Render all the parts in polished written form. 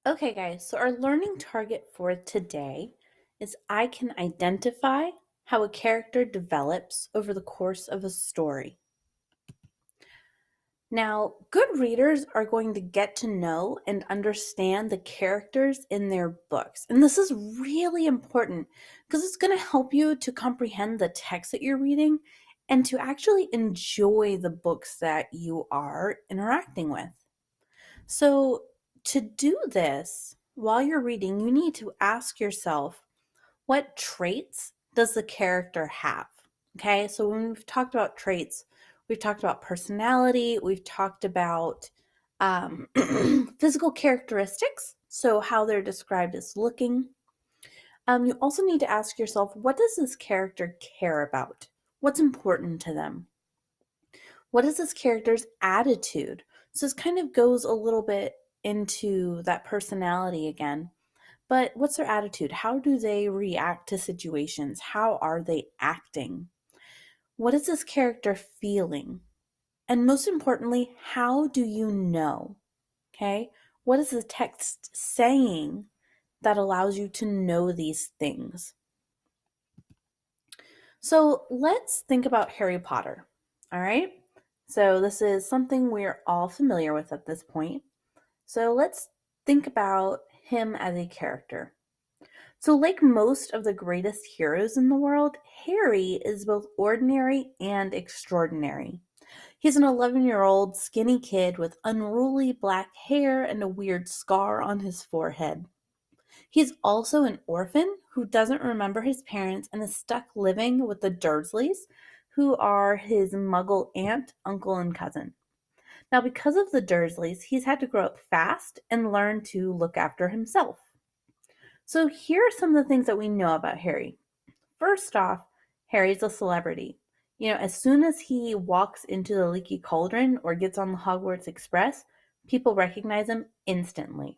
Okay, guys, so our learning target for today is I can identify how a character develops over the course of a story. Now, good readers are going to get to know and understand the characters in their books. And this is really important because it's going to help you to comprehend the text that you're reading and to actually enjoy the books that you are interacting with. So, to do this while you're reading, you need to ask yourself, what traits does the character have? Okay, so when we've talked about traits, we've talked about personality, we've talked about physical characteristics, so how they're described as looking. You also need to ask yourself, what does this character care about? What's important to them? What is this character's attitude? So this kind of goes a little bit into that personality again. But what's their attitude? How do they react to situations? How are they acting? What is this character feeling? And most importantly, how do you know? Okay? What is the text saying that allows you to know these things? So let's think about Harry Potter. All right? So this is something we're all familiar with at this point. So let's think about him as a character. So, like most of the greatest heroes in the world, Harry is both ordinary and extraordinary. He's an 11-year-old skinny kid with unruly black hair and a weird scar on his forehead. He's also an orphan who doesn't remember his parents and is stuck living with the Dursleys, who are his muggle aunt, uncle, and cousin. Now, because of the Dursleys, he's had to grow up fast and learn to look after himself. So here are some of the things that we know about Harry. First off, Harry's a celebrity. As soon as he walks into the Leaky Cauldron or gets on the Hogwarts Express, people recognize him instantly.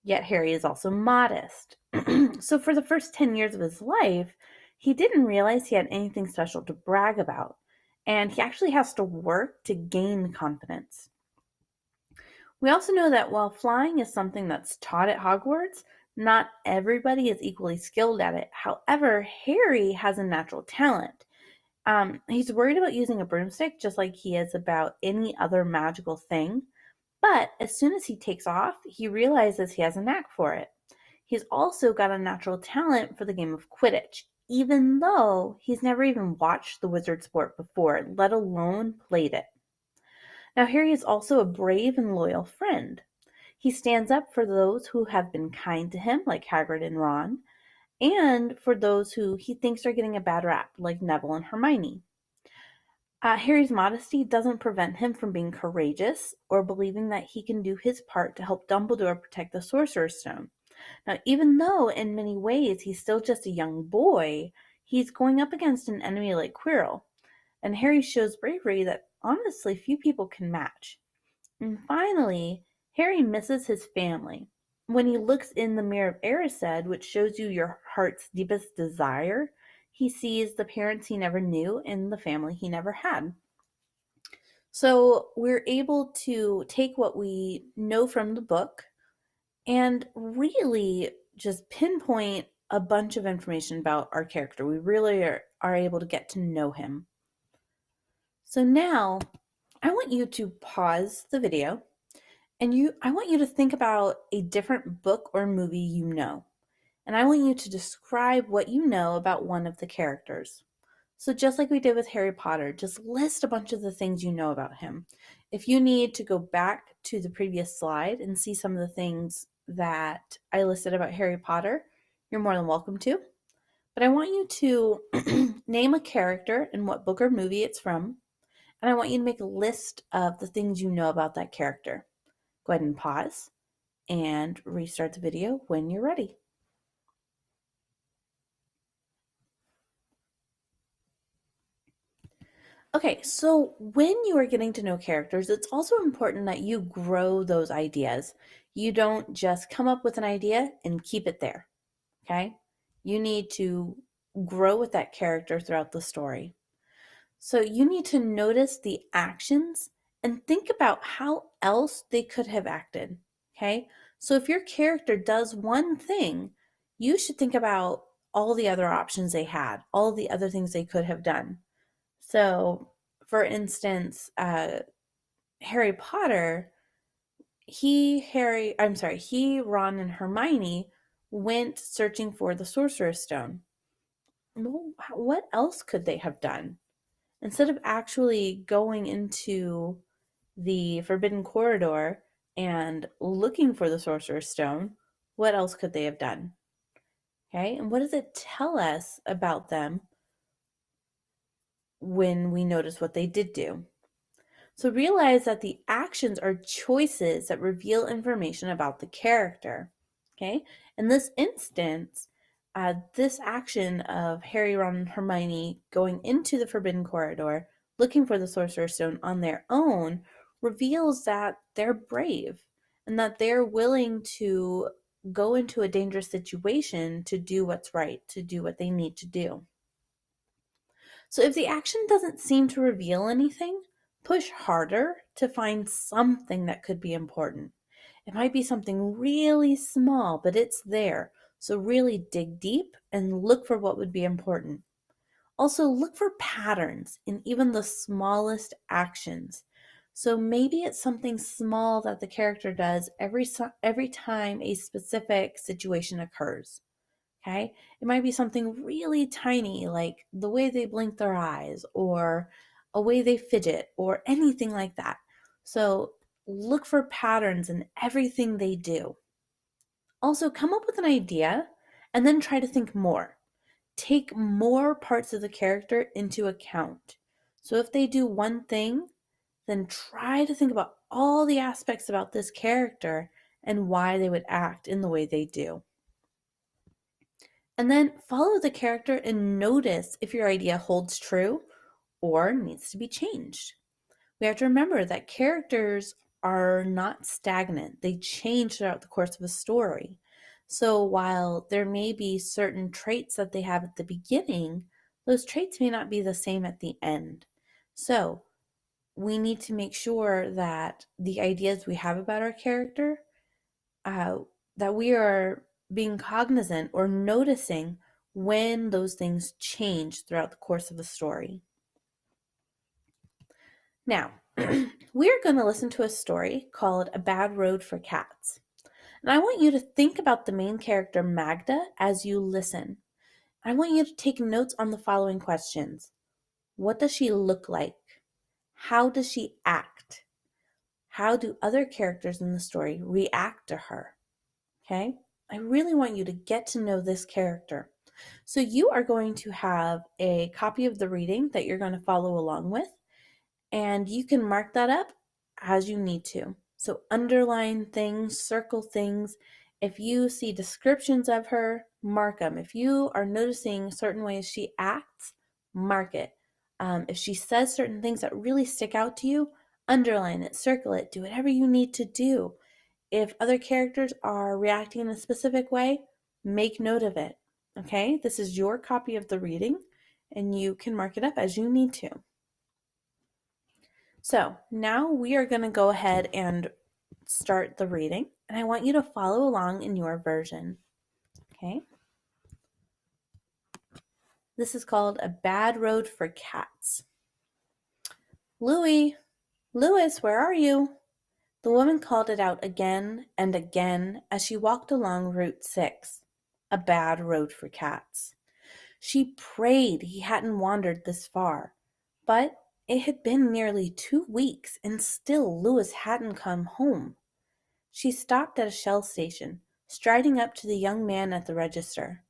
Yet Harry is also modest. So for the first 10 years of his life, he didn't realize he had anything special to brag about. And he actually has to work to gain confidence. We also know that while flying is something that's taught at Hogwarts, not everybody is equally skilled at it. However, Harry has a natural talent. He's worried about using a broomstick just like he is about any other magical thing. But as soon as he takes off, he realizes he has a knack for it. He's also got a natural talent for the game of Quidditch, even though he's never even watched the wizard sport before, let alone played it. Now, Harry is also a brave and loyal friend. He stands up for those who have been kind to him, like Hagrid and Ron, and for those who he thinks are getting a bad rap, like Neville and Hermione. Harry's modesty doesn't prevent him from being courageous or believing that he can do his part to help Dumbledore protect the Sorcerer's Stone. Now, even though in many ways he's still just a young boy, he's going up against an enemy like Quirrell, and Harry shows bravery that honestly few people can match. And finally, Harry misses his family. When he looks in the Mirror of Erised, which shows you your heart's deepest desire, he sees the parents he never knew and the family he never had. So we're able to take what we know from the book and really just pinpoint a bunch of information about our character. We really are able to get to know him. So now I want you to pause the video and I want you to think about a different book or movie you know. And I want you to describe what you know about one of the characters. So just like we did with Harry Potter, just list a bunch of the things you know about him. If you need to go back to the previous slide and see some of the things that I listed about Harry Potter, you're more than welcome to. But I want you to name a character and what book or movie it's from. And I want you to make a list of the things you know about that character. Go ahead and pause and restart the video when you're ready. Okay, so when you are getting to know characters, it's also important that you grow those ideas. You don't just come up with an idea and keep it there, okay? You need to grow with that character throughout the story. So you need to notice the actions and think about how else they could have acted, okay? So if your character does one thing, you should think about all the other options they had, all the other things they could have done. So, for instance, Harry Potter, Ron, and Hermione went searching for the Sorcerer's Stone. Well, what else could they have done? Instead of actually going into the Forbidden Corridor and looking for the Sorcerer's Stone, what else could they have done? Okay, and what does it tell us about them when we notice what they did do? So realize that the actions are choices that reveal information about the character. Okay, in this instance, this action of Harry, Ron, and Hermione going into the Forbidden Corridor, looking for the Sorcerer's Stone on their own, reveals that they're brave and that they're willing to go into a dangerous situation to do what's right, to do what they need to do. So if the action doesn't seem to reveal anything, push harder to find something that could be important. It might be something really small, but it's there. So really dig deep and look for what would be important. Also, look for patterns in even the smallest actions. So maybe it's something small that the character does every time a specific situation occurs. Okay, it might be something really tiny, like the way they blink their eyes, or a way they fidget, or anything like that. So look for patterns in everything they do. Also, come up with an idea and then try to think more. Take more parts of the character into account. So if they do one thing, then try to think about all the aspects about this character and why they would act in the way they do. And then follow the character and notice if your idea holds true or needs to be changed. We have to remember that characters are not stagnant, they change throughout the course of a story. So while there may be certain traits that they have at the beginning, those traits may not be the same at the end. So we need to make sure that the ideas we have about our character, uh, that we are being cognizant or noticing when those things change throughout the course of the story. Now, we're going to listen to a story called A Bad Road for Cats. And I want you to think about the main character, Magda, as you listen. I want you to take notes on the following questions. What does she look like? How does she act? How do other characters in the story react to her? Okay? I really want you to get to know this character. So you are going to have a copy of the reading that you're going to follow along with, and you can mark that up as you need to. So underline things, circle things. If you see descriptions of her, mark them. If you are noticing certain ways she acts, mark it. If she says certain things that really stick out to you, underline it, circle it, do whatever you need to do. If other characters are reacting in a specific way, make note of it. Okay, this is your copy of the reading, and you can mark it up as you need to. So now we are going to go ahead and start the reading, and I want you to follow along in your version. Okay. This is called A Bad Road for Cats. Louis, where are you? The woman called it out again and again as she walked along Route 6. A bad road for cats. She prayed he hadn't wandered this far, but it had been nearly 2 weeks and still Louis hadn't come home. She stopped at a Shell station, striding up to the young man at the register.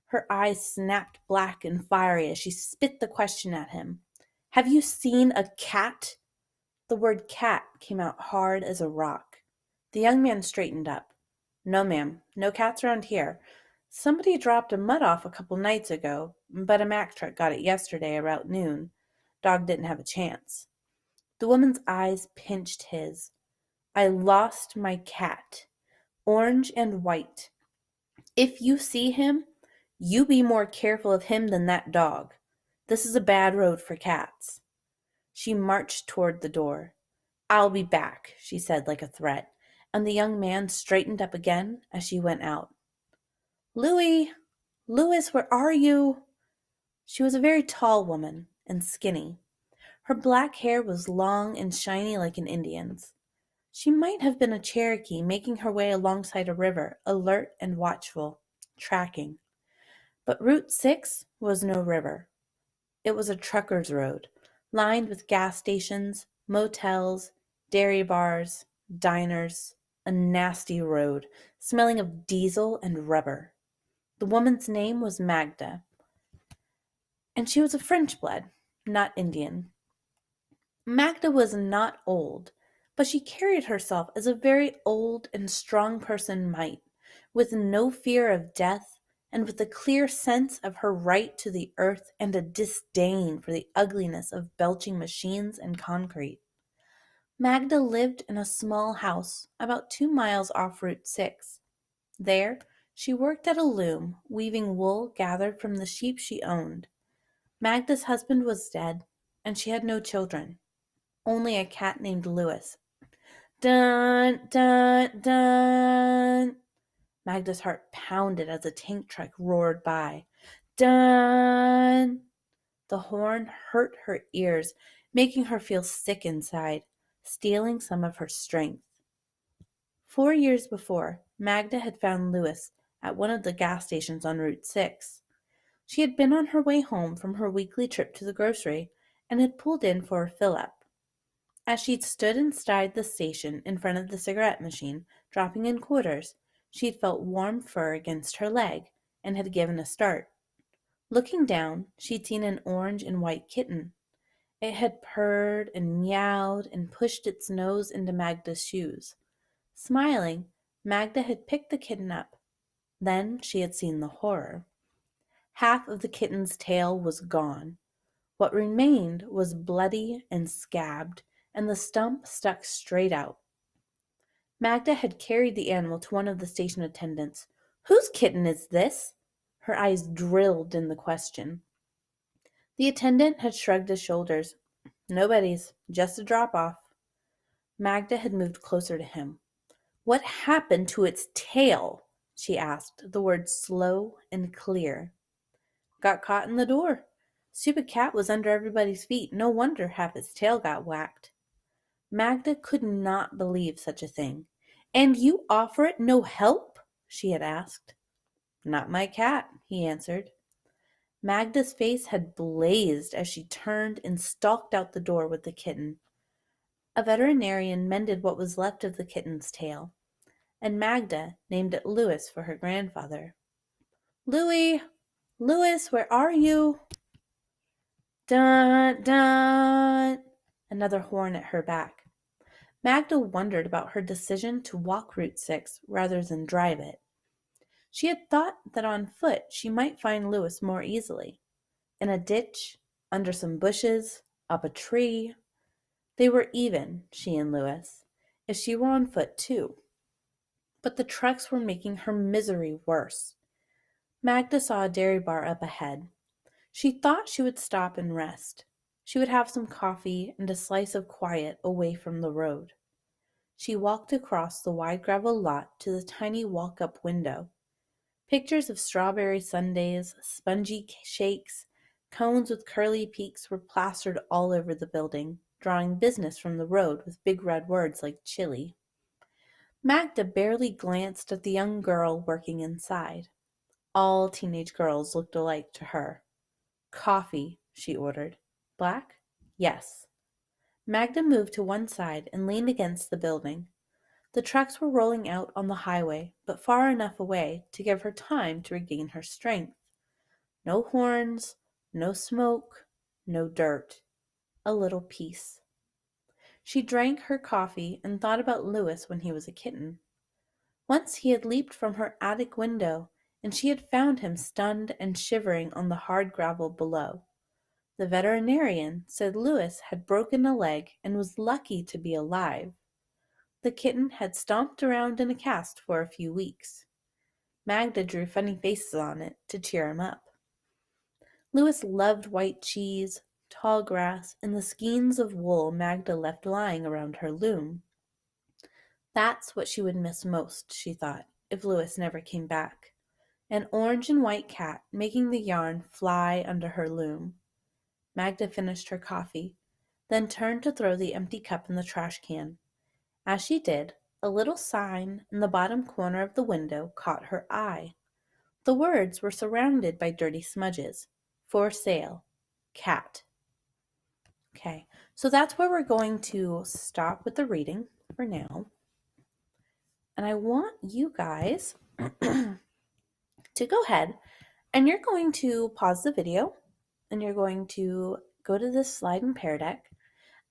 Her eyes snapped black and fiery as she spit the question at him. Have you seen a cat? The word cat came out hard as a rock. The young man straightened up. No, ma'am, no cats around here. Somebody dropped a mutt off a couple nights ago, but a Mack truck got it yesterday about noon. Dog didn't have a chance. The woman's eyes pinched his. I lost my cat. Orange and white. If you see him, you be more careful of him than that dog. This is a bad road for cats. She marched toward the door. I'll be back, she said like a threat, and the young man straightened up again as she went out. "Louis! Louis, where are you?" She was a very tall woman and skinny. Her black hair was long and shiny like an Indian's. She might have been a Cherokee making her way alongside a river, alert and watchful, tracking. But Route 6 was no river. It was a trucker's road, lined with gas stations, motels, dairy bars, diners, a nasty road, smelling of diesel and rubber. The woman's name was Magda, and she was of French blood, not Indian. Magda was not old, but she carried herself as a very old and strong person might, with no fear of death and with a clear sense of her right to the earth and a disdain for the ugliness of belching machines and concrete. Magda lived in a small house about 2 miles off Route 6. There, she worked at a loom, weaving wool gathered from the sheep she owned. Magda's husband was dead, and she had no children, only a cat named Louis. Dun, dun, dun. Magda's heart pounded as a tank truck roared by. Dun! The horn hurt her ears, making her feel sick inside, stealing some of her strength. 4 years before, Magda had found Louis at one of the gas stations on Route 6. She had been on her way home from her weekly trip to the grocery and had pulled in for a fill-up. As she stood inside the station in front of the cigarette machine, dropping in quarters, she had felt warm fur against her leg and had given a start. Looking down, she'd seen an orange and white kitten. It had purred and meowed and pushed its nose into Magda's shoes. Smiling, Magda had picked the kitten up. Then she had seen the horror. Half of the kitten's tail was gone. What remained was bloody and scabbed, and the stump stuck straight out. Magda had carried the animal to one of the station attendants. "Whose kitten is this?" Her eyes drilled in the question. The attendant had shrugged his shoulders. "Nobody's, just a drop-off." Magda had moved closer to him. "What happened to its tail?" she asked, the words slow and clear. "Got caught in the door. Stupid cat was under everybody's feet. No wonder half its tail got whacked." Magda could not believe such a thing. "And you offer it no help?" she had asked. "Not my cat," he answered. Magda's face had blazed as she turned and stalked out the door with the kitten. A veterinarian mended what was left of the kitten's tail, and Magda named it Louis for her grandfather. "Louis! Louis, where are you?" Dun, dun! Another horn at her back. Magda wondered about her decision to walk Route 6 rather than drive it. She had thought that on foot she might find Louis more easily. In a ditch, under some bushes, up a tree. They were even, she and Louis, if she were on foot too. But the trucks were making her misery worse. Magda saw a dairy bar up ahead. She thought she would stop and rest. She would have some coffee and a slice of quiet away from the road. She walked across the wide gravel lot to the tiny walk-up window. Pictures of strawberry sundaes, spongy shakes, cones with curly peaks were plastered all over the building, drawing business from the road with big red words like chili. Magda barely glanced at the young girl working inside. All teenage girls looked alike to her. "Coffee," she ordered. "Black?" "Yes." Magda moved to one side and leaned against the building. The trucks were rolling out on the highway, but far enough away to give her time to regain her strength. No horns, no smoke, no dirt. A little peace. She drank her coffee and thought about Louis when he was a kitten. Once he had leaped from her attic window, and she had found him stunned and shivering on the hard gravel below. The veterinarian said Louis had broken a leg and was lucky to be alive. The kitten had stomped around in a cast for a few weeks. Magda drew funny faces on it to cheer him up. Louis loved white cheese, tall grass, and the skeins of wool Magda left lying around her loom. That's what she would miss most, she thought, if Louis never came back. An orange and white cat making the yarn fly under her loom. Magda finished her coffee, then turned to throw the empty cup in the trash can. As she did, a little sign in the bottom corner of the window caught her eye. The words were surrounded by dirty smudges. For sale. Cat. Okay, so that's where we're going to stop with the reading for now. And I want you guys to go ahead and you're going to pause the video and you're going to go to this slide in Pear Deck.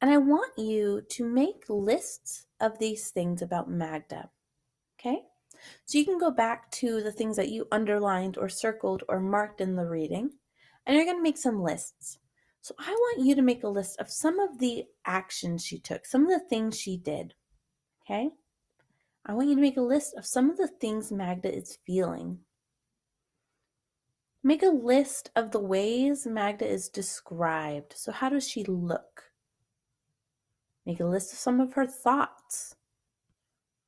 And I want you to make lists of these things about Magda. Okay? So you can go back to the things that you underlined or circled or marked in the reading, and you're going to make some lists. So I want you to make a list of some of the actions she took, some of the things she did. Okay? I want you to make a list of some of the things Magda is feeling. Make a list of the ways Magda is described. So how does she look? Make a list of some of her thoughts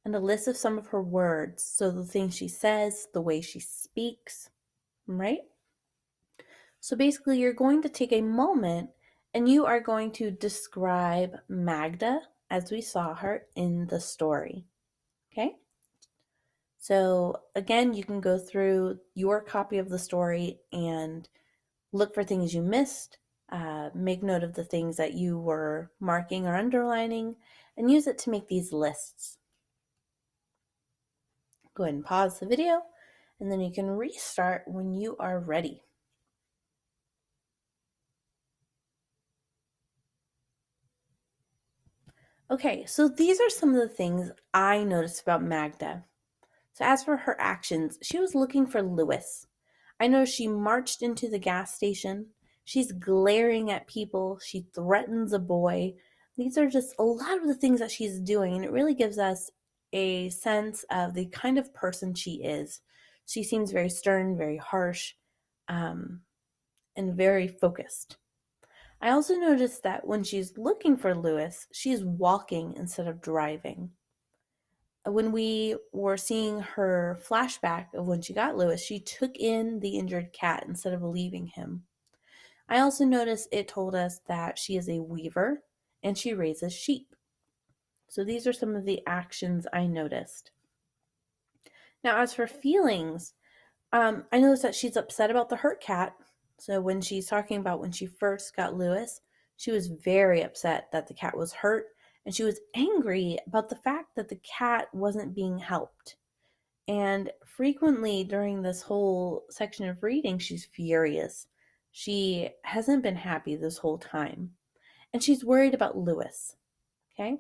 and a list of some of her words. So the things she says, the way she speaks, right? So basically you're going to take a moment and you are going to describe Magda as we saw her in the story. Okay? So again, you can go through your copy of the story and look for things you missed, make note of the things that you were marking or underlining, and use it to make these lists. Go ahead and pause the video, and then you can restart when you are ready. Okay, so these are some of the things I noticed about Magda. So as for her actions, she was looking for Louis. I know she marched into the gas station. She's glaring at people. She threatens a boy. These are just a lot of the things that she's doing, and it really gives us a sense of the kind of person she is. She seems very stern, very harsh, and very focused. I also noticed that when she's looking for Louis, she's walking instead of driving. When we were seeing her flashback of when she got Louis, she took in the injured cat instead of leaving him. I also noticed it told us that she is a weaver and she raises sheep. So these are some of the actions I noticed. Now, as for feelings, I noticed that she's upset about the hurt cat. So when she's talking about when she first got Louis, she was very upset that the cat was hurt, and she was angry about the fact that the cat wasn't being helped. And frequently during this whole section of reading, she's furious. She hasn't been happy this whole time. And she's worried about Louis. Okay?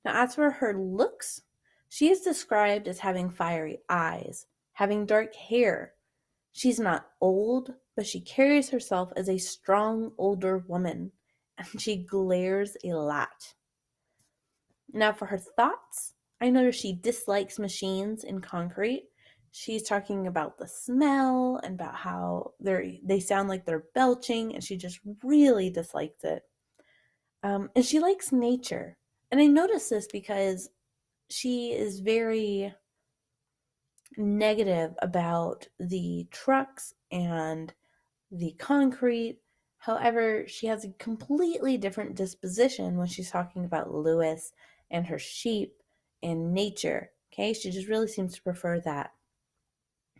Now, as for her looks, she is described as having fiery eyes, having dark hair. She's not old, but she carries herself as a strong older woman, and she glares a lot. Now, for her thoughts, I notice she dislikes machines and concrete. She's talking about the smell and about how they sound like they're belching, and she just really dislikes it. And she likes nature. And I notice this because she is very negative about the trucks and the concrete. However, she has a completely different disposition when she's talking about Louis and her sheep and nature. Okay, she just really seems to prefer that.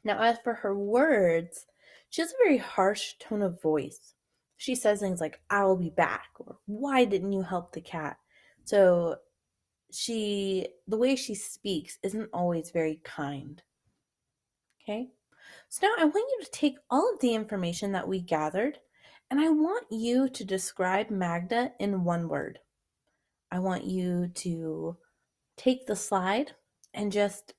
Now, as for her words, she has a very harsh tone of voice. She says things like, "I'll be back," or "Why didn't you help the cat?" So the way she speaks isn't always very kind. Okay? So now I want you to take all of the information that we gathered and I want you to describe Magda in one word. I want you to take the slide and just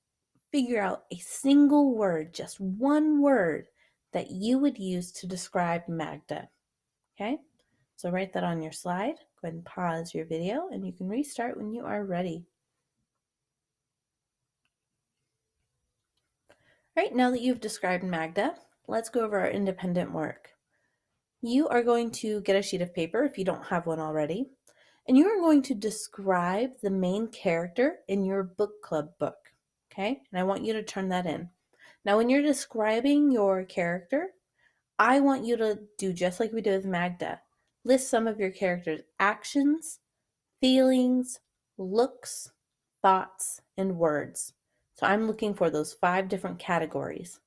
figure out a single word, just one word that you would use to describe Magda. Okay? So write that on your slide. Go ahead and pause your video and you can restart when you are ready. All right, now that you've described Magda, let's go over our independent work. You are going to get a sheet of paper if you don't have one already, And you are going to describe the main character in your book club book, okay? And I want you to turn that in. Now, when you're describing your character, I want you to do just like we did with Magda. List some of your character's actions, feelings, looks, thoughts, and words. So I'm looking for those 5 different categories.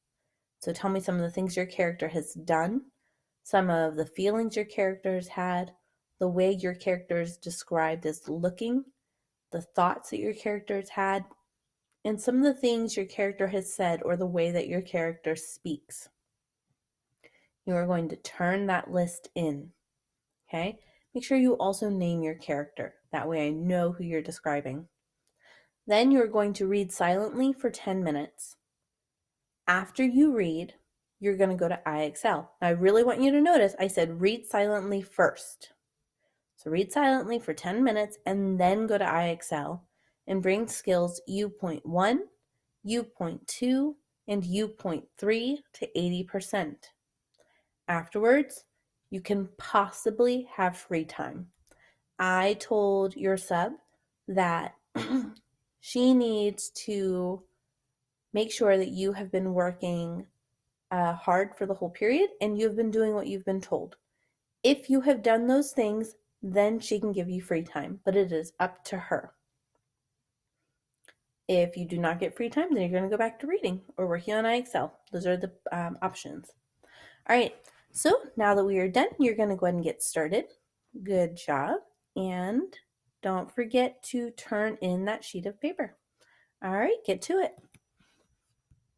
So tell me some of the things your character has done, some of the feelings your character has had, the way your character is described as looking, the thoughts that your character has had, and some of the things your character has said or the way that your character speaks. You are going to turn that list in, okay? Make sure you also name your character. That way I know who you're describing. Then you're going to read silently for 10 minutes. After you read, you're going to go to IXL. Now, I really want you to notice I said read silently first. So read silently for 10 minutes and then go to IXL and bring skills U.1, U.2, and U.3 to 80%. Afterwards, you can possibly have free time. I told your sub that she needs to make sure that you have been working hard for the whole period and you've been doing what you've been told. If you have done those things, then she can give you free time, but it is up to her. If you do not get free time, then you're going to go back to reading or working on IXL. Those are the options. All right, so now that we are done, you're going to go ahead and get started. Good job. And don't forget to turn in that sheet of paper. All right, get to it.